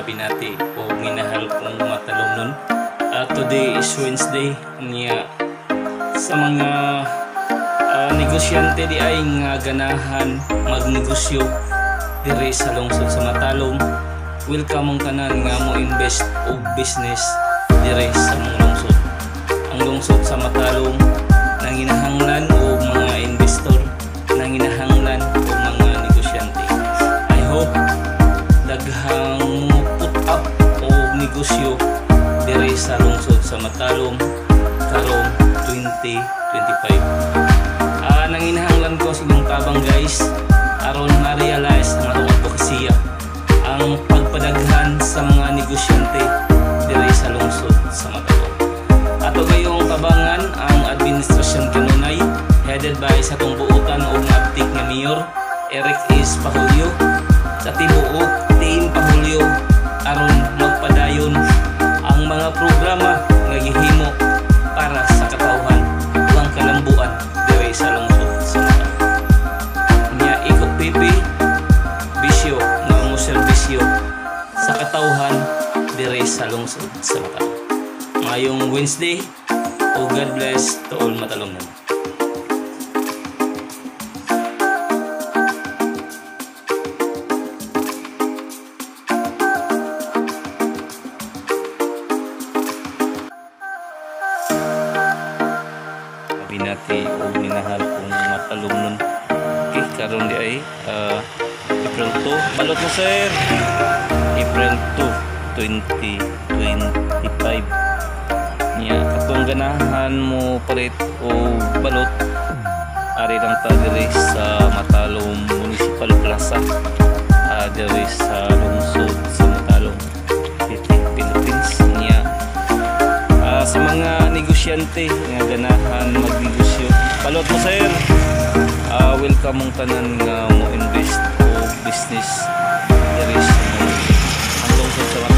binati o minahal kong matalong nun. Today is Wednesday niya sa mga negosyante di ay nga ganahan magnegosyo diri sa lungsod sa Matalom. Welcome ang tanan nga mo invest o business diri sa mga lungsod. Ang lungsod sa Matalom nanginahanglan o mga investor, nanginahanglan o mga negosyante. I hope daghang put up o negosyo diri sa lungsod sa Matalom karong 2025. Nanginahanglan ko sa inyong tabang guys aron ma-realize ang atong advokasya, ang pagpadaghan sa mga negosyante diri sa lungsod sa Matalom. Ato gayong tabangan ang administrasyon kanunay headed by sa atong buotan o ngaptik nga Mayor Eric S. Pahulio sa tibuok Team Pahulio aron magpadayon ang mga programa nga gihimo para sa katawhan o ang kalambuan diri sa lungsod sa Matalom. Nya ikot pipi bisyo nga mo serbisyo sa katawhan diri sa lungsod sa Matalom. Ngayong Wednesday o God bless to all Matalom na. Binati o minahal kong Matalom nun. Okay, karon di ay April 2. Balot mo sir! April 2, 2025. Niya, katong ganahan mo palit o balot ari lang ta diri sa Matalom Municipal Plaza, diri sa lungsod sa Matalom City, Philippines. Niya, sa mga negosyante nga ganahan magnegosyo, palot mo sir, welcome mong tanan nga mo invest o business diri sa lungsod sa Matalom.